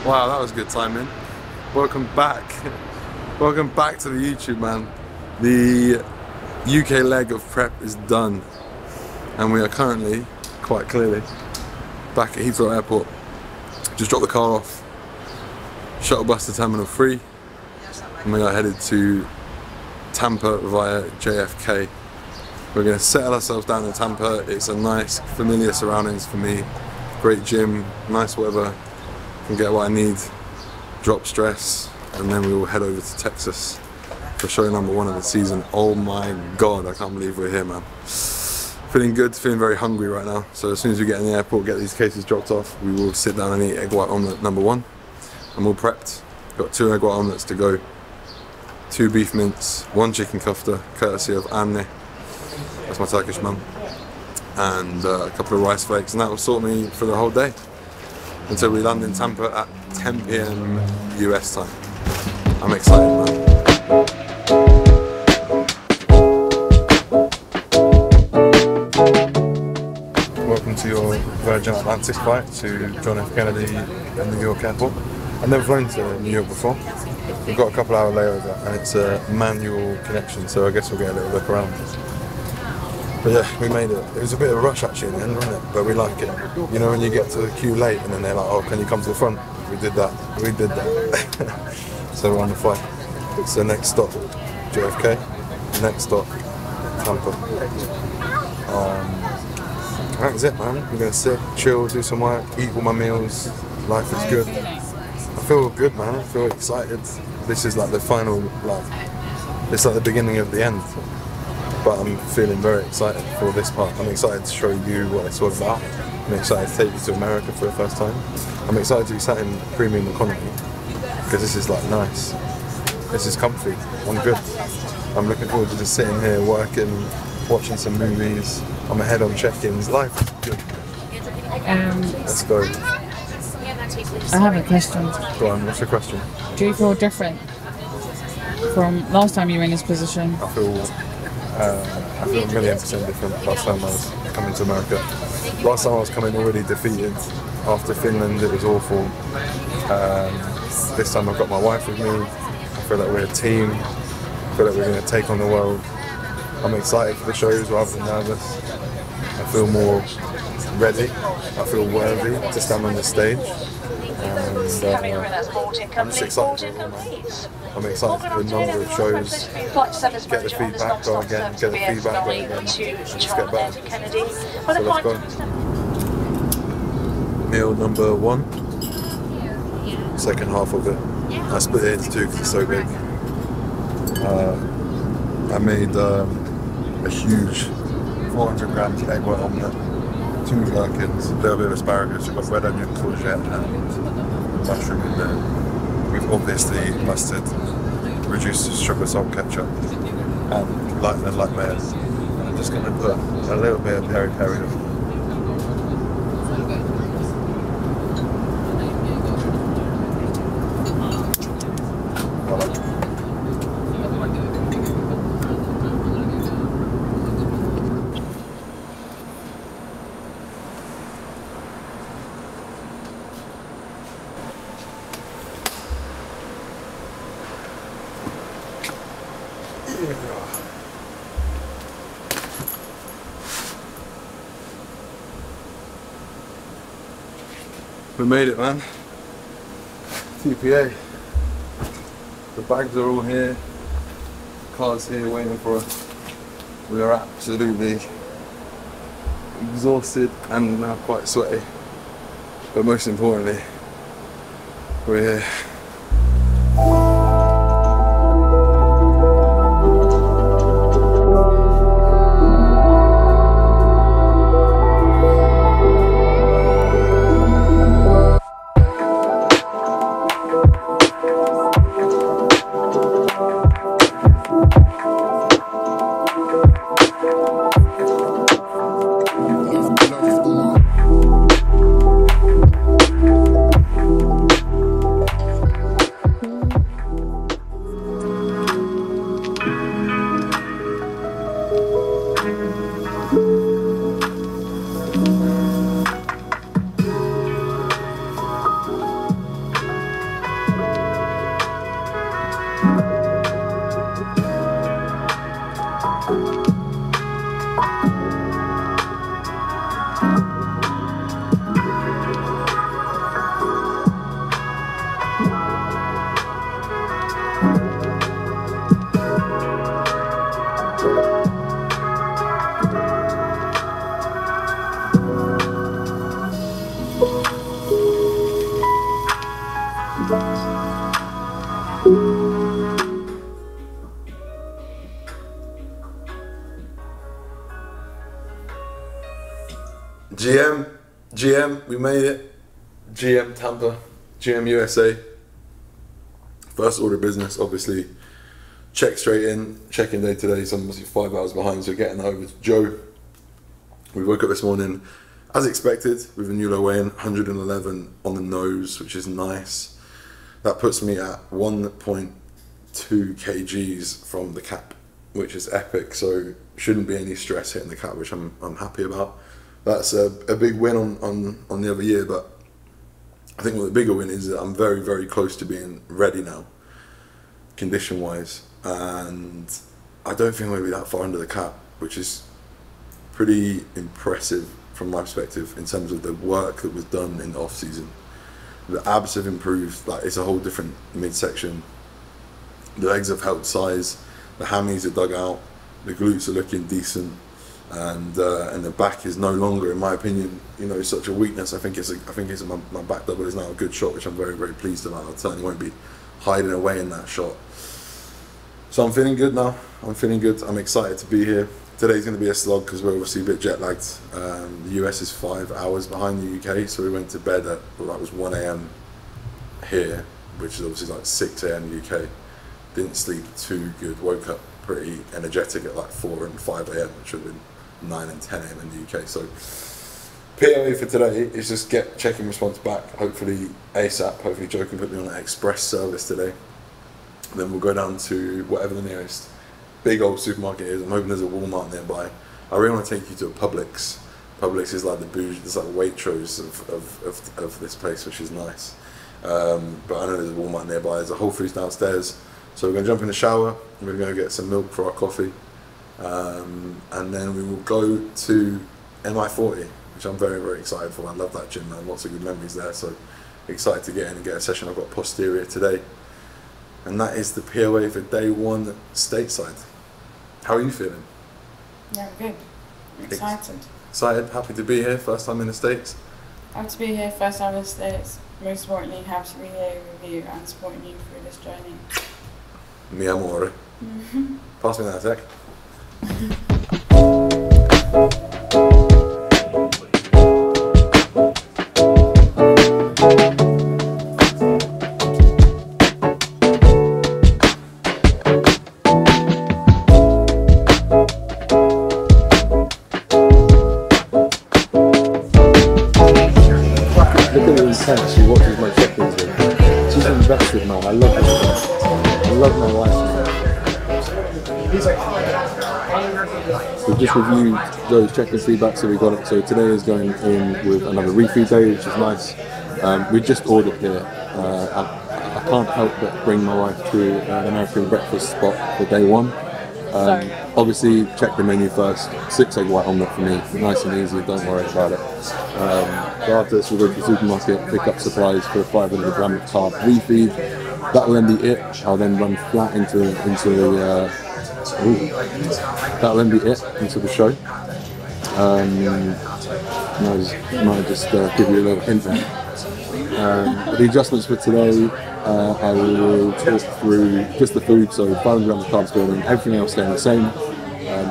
Wow, that was good timing. Welcome back. Welcome back to the YouTube, man. The UK leg of prep is done. And we are currently, quite clearly, back at Heathrow Airport. Just dropped the car off. Shuttle bus to Terminal 3. And we are headed to Tampa via JFK. We're going to settle ourselves down in Tampa. It's a nice, familiar surroundings for me. Great gym, nice weather. Can get what I need, drop stress, and then we will head over to Texas for show number 1 of the season. Oh my God, I can't believe we're here, man. Feeling good, feeling very hungry right now. So as soon as we get in the airport, get these cases dropped off, we will sit down and eat egg white omelette number 1. I'm all prepped. Got 2 egg white omelettes to go, 2 beef mince, 1 chicken kofta, courtesy of Anne. That's my Turkish mum. And a couple of rice flakes, and that will sort me for the whole day. Until we land in Tampa at 10 PM US time. I'm excited, man. Welcome to your Virgin Atlantic flight to John F. Kennedy at New York Airport. I've never flown to New York before. We've got a couple hour layover and it's a manual connection, so I guess we'll get a little look around. But yeah, we made it. It was a bit of a rush actually in the end, wasn't it? But we like it. You know when you get to the queue late and then they're like, oh, can you come to the front? We did that. We did that. So we're on the flight. It's the next stop, JFK. Next stop, Tampa. That's it, man. We're going to sit, chill, do some work, eat all my meals. Life is good. I feel good, man. I feel excited. This is like the final, it's like the beginning of the end. But I'm feeling very excited for this part. I'm excited to show you what it's all about. I'm excited to take you to America for the first time. I'm excited to be sat in premium economy because this is like nice. This is comfy. I'm good. I'm looking forward to just sitting here working, watching some movies. I'm ahead on check-ins. Life is good. Let's go. I have a question. Go on, what's your question? Do you feel different from last time you were in this position? I feel a million% different last time I was coming to America. Last time I was coming already defeated. After Finland it was awful. This time I've got my wife with me. I feel like we're a team. I feel like we're going to take on the world. I'm excited for the shows rather than nervous. I feel more ready. I feel worthy to stand on the stage. And I'm just excited for it all, man. I'm excited for the number of shows, get the feedback, go again, get the feedback, go again, and just get better. So let's go. Meal number 1, second half of it. I split it into 2 because it's so big. I made a huge 400 grams egg white omelette, 2 gherkins, a little bit of asparagus, we've got red onion, courgette and mushroom in there. With obviously mustard, reduced sugar, salt, ketchup, and light mayonnaise. And I'm just going to put a little bit of peri peri on. We made it, man. TPA. The bags are all here. Car's here waiting for us. We are absolutely exhausted and now quite sweaty. But most importantly, we're here. GM, we made it. GM Tampa, GM USA. First order of business, obviously. Check straight in, check-in day today, so I'm obviously 5 hours behind, so getting over to Joe. We woke up this morning, as expected, with a new low weigh-in, 111 on the nose, which is nice. That puts me at 1.2 kgs from the cap, which is epic, so shouldn't be any stress hitting the cap, which I'm happy about. That's a big win on the other year, but I think what the bigger win is that I'm very, very close to being ready now, condition-wise, and I don't think I'm going to be that far under the cap, which is pretty impressive from my perspective in terms of the work that was done in the off-season. The abs have improved, like it's a whole different midsection. The legs have held size, the hammies are dug out, the glutes are looking decent, and the back is no longer, in my opinion, you know, such a weakness. I think my back double is now a good shot, which I'm very, very pleased about. I certainly won't be hiding away in that shot. So I'm feeling good now. I'm feeling good. I'm excited to be here. Today's going to be a slog because we're obviously a bit jet lagged. The US is 5 hours behind the UK, so we went to bed at, well, that was 1 AM here, which is obviously like 6 AM UK. Didn't sleep too good. Woke up pretty energetic at like 4 and 5 AM, which would have been 9 and 10 AM in the UK. So POA for today is just get check-in response back, hopefully ASAP. Hopefully Joe can put me on an express service today. And then we'll go down to whatever the nearest big old supermarket is. I'm hoping there's a Walmart nearby. I really want to take you to a Publix. Publix is like the bougie, it's like Waitrose of this place, which is nice. But I know there's a Walmart nearby. There's a Whole Foods downstairs. So we're going to jump in the shower. We're going to get some milk for our coffee. And then we will go to MI40, which I'm very, very excited for. I love that gym, man. Lots of good memories there. So excited to get in and get a session. I've got posterior today. And that is the POA for day one stateside. How are you feeling? Yeah, I'm good. I'm excited. Excited, happy to be here, first time in the States? Happy to be here, first time in the States. Most importantly, happy to be here with you and supporting you through this journey. Mi amore. Pass me that sec. She watches my check-ins with. She's invested, man. I love her. I love my wife. We've just reviewed Joe's check-in feedback, so we got it. So today is going in with another refeed day, which is nice. We just ordered here. I can't help but bring my wife to an American breakfast spot for day one. Obviously, check the menu first. 6 egg white omelette for me, nice and easy. Don't worry about it. After this, we'll go to the supermarket, pick up supplies for a 500 gram carb refeed. That will then be it. I'll then run flat into the that'll then be it into the show. Might just give you a little hint there. The adjustments for today, I will talk through just the food, so 500 grams of carbs building, everything else staying the same.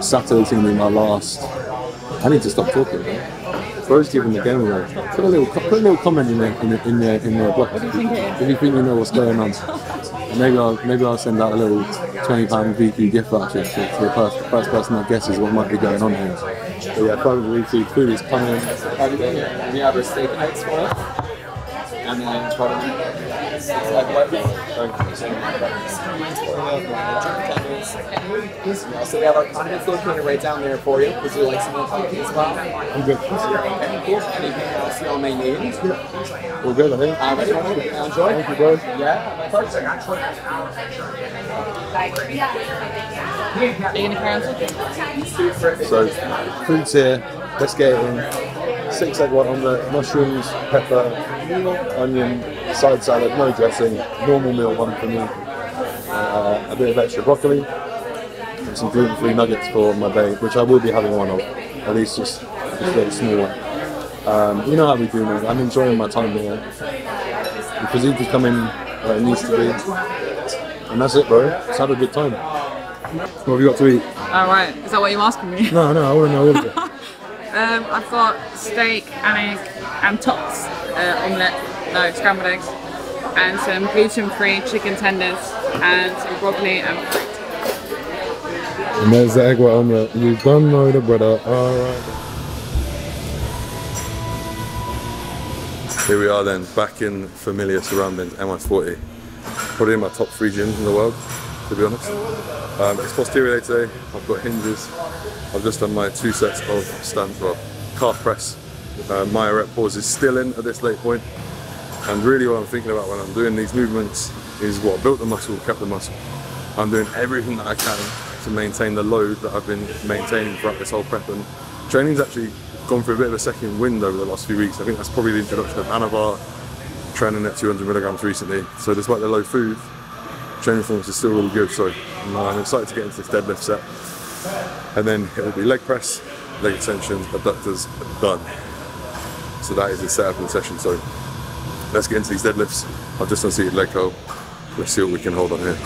Saturday's going to be my last. I need to stop talking, man. Bro's giving the game away. Put a little comment in the blog if you think you know what's going on. And maybe I'll send out a little £20 VP gift voucher to the first person that guesses what might be going on here. But yeah, probably food is coming. We have our steak nights for it. And then part of it is like what? So we have our condiments located right down there for you. Would you like some more coffee as well? I'm good. Okay, cool. Anything else y'all may need? We're good, I think. Enjoy. Thank you, bro. Yeah, perfect. Are you gonna carry on talking? So, food's here. Let's get it in. 6 egg white omelette, mushrooms, pepper, onion, side salad, no dressing, normal meal one for me, a bit of extra broccoli, and some gluten-free nuggets for my babe, which I will be having one of, at least just a little small one. You know how we do, man. I'm enjoying my time here. The physique is coming where it needs to be. And that's it, bro. Just have a good time. What have you got to eat? Alright, is that what you're asking me? No, I want to know all of it. I've got steak and egg and tots, scrambled eggs, and some gluten-free chicken tenders and some broccoli and fruit. And there's the egg white omelette. You don't know the brother. Alright. Here we are then, back in familiar surroundings, MI40. Probably in my top 3 gyms in the world, to be honest. It's posterior day today, I've got hinges. I've just done my 2 sets of calf press. My rep pause is still in at this late point. And really what I'm thinking about when I'm doing these movements is what built the muscle, kept the muscle. I'm doing everything that I can to maintain the load that I've been maintaining throughout this whole prep. And training's actually gone through a bit of a second wind over the last few weeks. I think that's probably the introduction of Anavar, training at 200 milligrams recently. So despite the low food, training performance is still really good. So I'm excited to get into this deadlift set. And then it will be leg press, leg extensions, abductors, done. So that is the setup in the session. So let's get into these deadlifts. I've just unseated leg curl. Let's see what we can hold on here.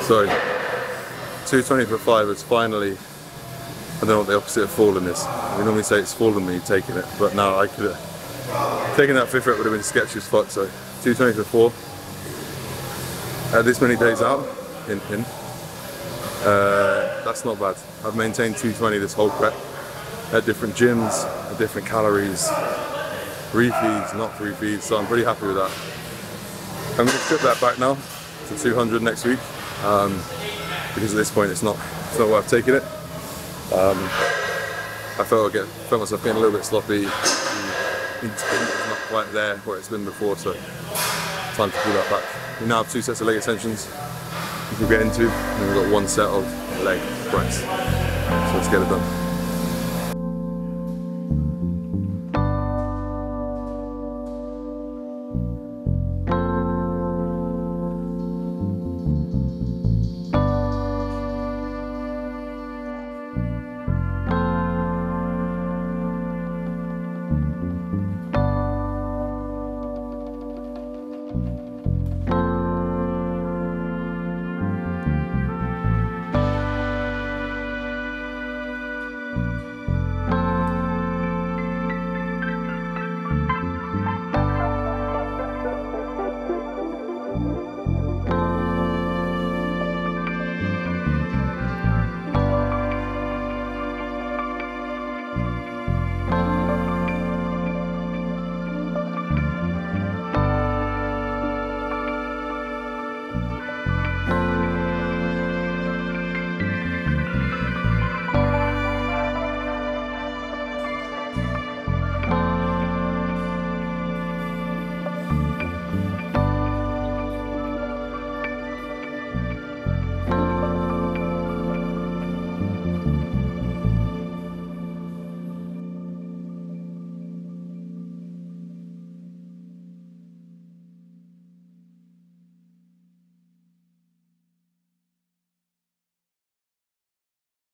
So 220 for 5 is finally, I don't know what the opposite of fallen is. We normally say it's fallen when you're taking it, but now I could have taken that 5th rep would have been sketchy as fuck. So 220 for 4. This many days out, that's not bad. I've maintained 220 this whole prep at different gyms, at different calories, refeeds, not refeeds, so I'm pretty happy with that. I'm going to strip that back now to 200 next week. Because at this point it's not worth taking it. I felt myself getting a little bit sloppy. The intent is not quite there where it's been before, so time to pull that back. We now have 2 sets of leg extensions, which we'll get into, and then we've got 1 set of leg press. So let's get it done.